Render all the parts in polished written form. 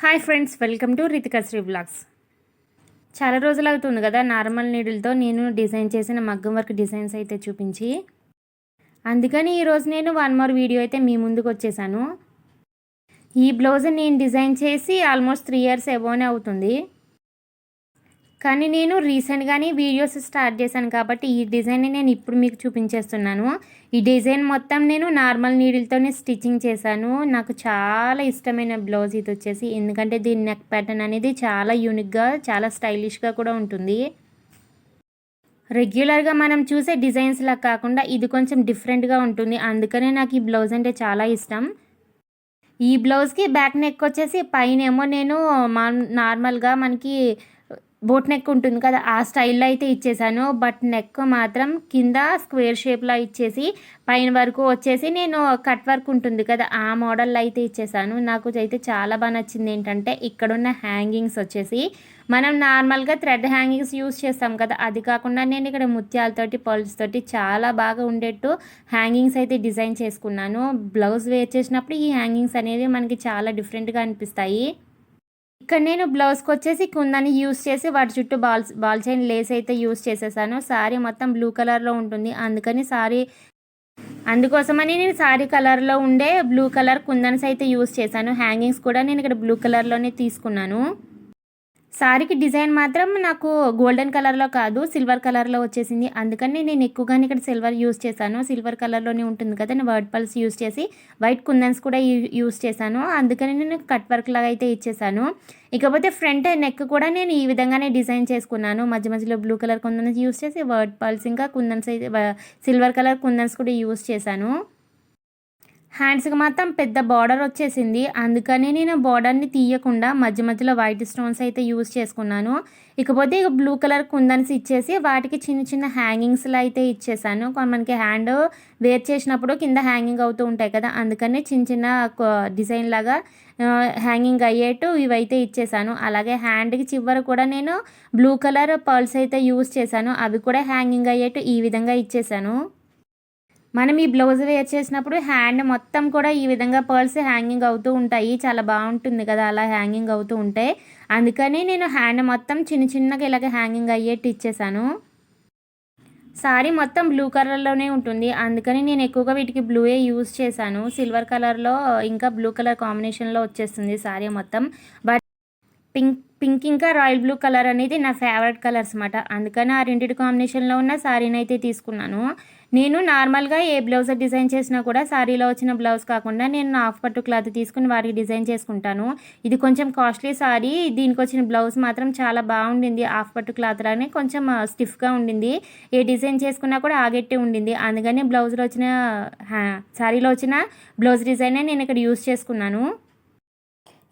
Hi friends, welcome to Ritika Sri blogs. చాలా రోజులు అవుతుంది కదా నార్మల్ నీడిల్తో నేను డిజైన్ చేసిన మగ్గం వర్క్ డిజైన్స్ అయితే చూపించి. అందుకని ఈరోజు నేను వన్ మోర్ వీడియో అయితే మీ ముందుకు వచ్చేసాను. ఈ బ్లౌజ్ నేను డిజైన్ చేసి ఆల్మోస్ట్ 3 years ఎబోనే అవుతుంది. కానీ నేను రీసెంట్గానే వీడియోస్ స్టార్ట్ చేశాను కాబట్టి ఈ డిజైన్ని నేను ఇప్పుడు మీకు చూపించేస్తున్నాను. ఈ డిజైన్ మొత్తం నేను నార్మల్ నీడిల్తోనే స్టిచ్చింగ్ చేశాను. నాకు చాలా ఇష్టమైన బ్లౌజ్ ఇది వచ్చేసి, ఎందుకంటే దీని నెక్ ప్యాటర్న్ అనేది చాలా యూనిక్గా, చాలా స్టైలిష్గా కూడా ఉంటుంది. రెగ్యులర్గా మనం చూసే డిజైన్స్లా కాకుండా ఇది కొంచెం డిఫరెంట్గా ఉంటుంది. అందుకనే నాకు ఈ బ్లౌజ్ అంటే చాలా ఇష్టం. ఈ బ్లౌజ్కి బ్యాక్ నెక్ వచ్చేసి పైన ఏమో నేను నార్మల్గా మనకి బోట్ నెక్ ఉంటుంది కదా, ఆ స్టైల్లో అయితే ఇచ్చేసాను. బట్ నెక్ మాత్రం కింద స్క్వేర్ షేప్లో ఇచ్చేసి పైన వరకు వచ్చేసి నేను కట్ వర్క్ ఉంటుంది కదా, ఆ మోడల్లో అయితే ఇచ్చేసాను. నాకు అయితే చాలా బాగా నచ్చింది ఏంటంటే ఇక్కడున్న హ్యాంగింగ్స్ వచ్చేసి మనం నార్మల్గా థ్రెడ్ హ్యాంగింగ్స్ యూస్ చేస్తాం కదా, అది కాకుండా నేను ఇక్కడ ముత్యాలతోటి పర్ల్స్ తోటి చాలా బాగా ఉండేట్టు హ్యాంగింగ్స్ అయితే డిజైన్ చేసుకున్నాను. బ్లౌజ్ వేర్ చేసినప్పుడు ఈ హ్యాంగింగ్స్ అనేవి మనకి చాలా డిఫరెంట్గా అనిపిస్తాయి. ఇక్కడ నేను బ్లౌజ్కి వచ్చేసి కుందని యూస్ చేసి వాటి చుట్టూ బాల్ చైన్ లేస్ అయితే యూస్ చేసేసాను. శారీ మొత్తం బ్లూ కలర్లో ఉంటుంది, అందుకోసమని నేను శారీ కలర్లో ఉండే బ్లూ కలర్ కుందన్స్ అయితే యూస్ చేశాను. హ్యాంగింగ్స్ కూడా నేను ఇక్కడ బ్లూ కలర్లోనే తీసుకున్నాను. శారీకి డిజైన్ మాత్రం నాకు గోల్డెన్ కలర్లో కాదు, సిల్వర్ కలర్లో వచ్చేసింది. అందుకని నేను ఎక్కువగానే ఇక్కడ సిల్వర్ యూస్ చేశాను. సిల్వర్ కలర్లోనే ఉంటుంది కదా, నేను వర్డ్ పల్స్ యూస్ చేసి వైట్ కుందన్స్ కూడా యూస్ చేశాను. అందుకని నేను కట్ వర్క్ లాగా అయితే ఇచ్చేసాను. ఇకపోతే ఫ్రంట్ నెక్ కూడా నేను ఈ విధంగానే డిజైన్ చేసుకున్నాను. మధ్య మధ్యలో బ్లూ కలర్ కుందన్స్ యూస్ చేసి వర్డ్ పల్స్ ఇంకా కుందన్స్ అయితే సిల్వర్ కలర్ కుందన్స్ కూడా యూస్ చేశాను. హ్యాండ్స్కి మాత్రం పెద్ద బార్డర్ వచ్చేసింది, అందుకని నేను బార్డర్ని తీయకుండా మధ్య మధ్యలో వైట్ స్టోన్స్ అయితే యూస్ చేసుకున్నాను. ఇకపోతే ఇక బ్లూ కలర్ కుందన్స్ ఇచ్చేసి వాటికి చిన్న చిన్న హ్యాంగింగ్స్లో అయితే ఇచ్చేసాను. మనకి హ్యాండ్ వేర్ చేసినప్పుడు కింద హ్యాంగింగ్ అవుతూ ఉంటాయి కదా, అందుకని చిన్న చిన్న డిజైన్ లాగా హ్యాంగింగ్ అయ్యేట్టు ఇవైతే ఇచ్చేసాను. అలాగే హ్యాండ్కి చివర కూడా నేను బ్లూ కలర్ పర్ల్స్ అయితే యూస్ చేశాను, అవి కూడా హ్యాంగింగ్ అయ్యేట్టు ఈ విధంగా ఇచ్చేసాను. మనం ఈ బ్లౌజ్ వేర్ చేసినప్పుడు హ్యాండ్ మొత్తం కూడా ఈ విధంగా పర్ల్స్ హ్యాంగింగ్ అవుతూ ఉంటాయి. చాలా బాగుంటుంది కదా అలా హ్యాంగింగ్ అవుతూ ఉంటే. అందుకని నేను హ్యాండ్ మొత్తం చిన్న చిన్నగా ఇలాగ హ్యాంగింగ్ అయ్యేట్టు ఇచ్చేసాను. సారీ మొత్తం బ్లూ కలర్లోనే ఉంటుంది, అందుకని నేను ఎక్కువగా వీటికి బ్లూయే యూస్ చేశాను. సిల్వర్ కలర్లో ఇంకా బ్లూ కలర్ కాంబినేషన్లో వచ్చేస్తుంది సారీ మొత్తం. బట్ పింక్ ఇంకా రాయల్ బ్లూ కలర్ అనేది నా ఫేవరెట్ కలర్స్ అన్నమాట. అందుకని ఆ రెండింటి కాంబినేషన్లో ఉన్న శారీని అయితే తీసుకున్నాను. నేను నార్మల్గా ఏ బ్లౌజ్ డిజైన్ చేసినా కూడా శారీలో వచ్చిన బ్లౌజ్ కాకుండా నేను హాఫ్ పట్టు క్లాత్ తీసుకుని వాటికి డిజైన్ చేసుకుంటాను. ఇది కొంచెం కాస్ట్లీ శారీ, దీనికి వచ్చిన బ్లౌజ్ మాత్రం చాలా బాగుండింది. హాఫ్ పట్టు క్లాత్ లానే కొంచెం స్టిఫ్గా ఉండింది, ఏ డిజైన్ చేసుకున్నా కూడా ఆగెట్టే ఉండింది. అందుకని బ్లౌజ్లో వచ్చిన శారీలో వచ్చిన బ్లౌజ్ డిజైనే నేను ఇక్కడ యూస్ చేసుకున్నాను.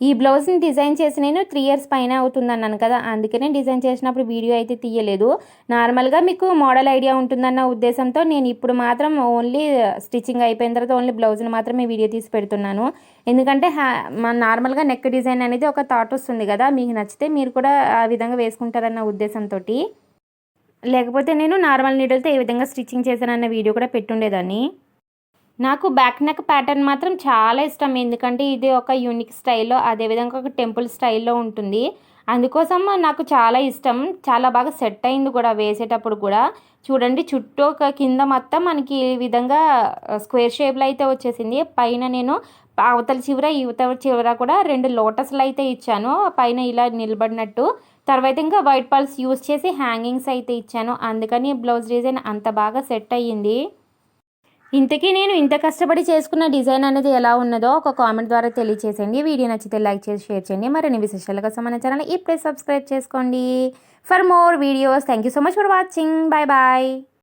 ఈ బ్లౌజ్ని డిజైన్ చేసి నేను 3 years పైన అవుతుందన్నాను కదా, అందుకనే డిజైన్ చేసినప్పుడు వీడియో అయితే తీయలేదు. నార్మల్గా మీకు మోడల్ ఐడియా ఉంటుందన్న ఉద్దేశంతో నేను ఇప్పుడు మాత్రం ఓన్లీ స్టిచ్చింగ్ అయిపోయిన తర్వాత ఓన్లీ బ్లౌజ్ని మాత్రమే వీడియో తీసి పెడుతున్నాను. ఎందుకంటే నార్మల్గా నెక్ డిజైన్ అనేది ఒక థాట్ వస్తుంది కదా, మీకు నచ్చితే మీరు కూడా ఆ విధంగా వేసుకుంటారన్న ఉద్దేశంతో. లేకపోతే నేను నార్మల్ నీడిల్తో ఏ విధంగా స్టిచ్చింగ్ చేశానన్న వీడియో కూడా పెట్టుండేదాన్ని. నాకు బ్యాక్ నెక్ ప్యాటర్న్ మాత్రం చాలా ఇష్టం, ఎందుకంటే ఇది ఒక యూనిక్ స్టైల్లో, అదేవిధంగా ఒక టెంపుల్ స్టైల్లో ఉంటుంది. అందుకోసం నాకు చాలా ఇష్టం, చాలా బాగా సెట్ అయింది కూడా వేసేటప్పుడు కూడా. చూడండి చుట్టూ ఒక కింద మొత్తం మనకి ఈ విధంగా స్క్వేర్ షేప్లో అయితే వచ్చేసింది. పైన నేను అవతల చివర యువతల చివర కూడా 2 లోటస్లు అయితే ఇచ్చాను, పైన ఇలా నిలబడినట్టు. తర్వాత ఇంకా వైట్ పల్స్ యూస్ చేసి హ్యాంగింగ్స్ అయితే ఇచ్చాను. అందుకని బ్లౌజ్ డిజైన్ అంత బాగా సెట్ అయ్యింది. ఇంతకీ నేను ఇంత కష్టపడి చేసుకున్న డిజైన్ అనేది ఎలా ఉన్నదో ఒక కామెంట్ ద్వారా తెలియచేసేయండి. వీడియో నచ్చితే లైక్ చేసి షేర్ చేయండి. మరిన్ని విశేషాల కోసం మన ఛానల్ ఇప్పుడే సబ్స్క్రైబ్ చేసుకోండి. For more videos thank you so much for watching. Bye bye.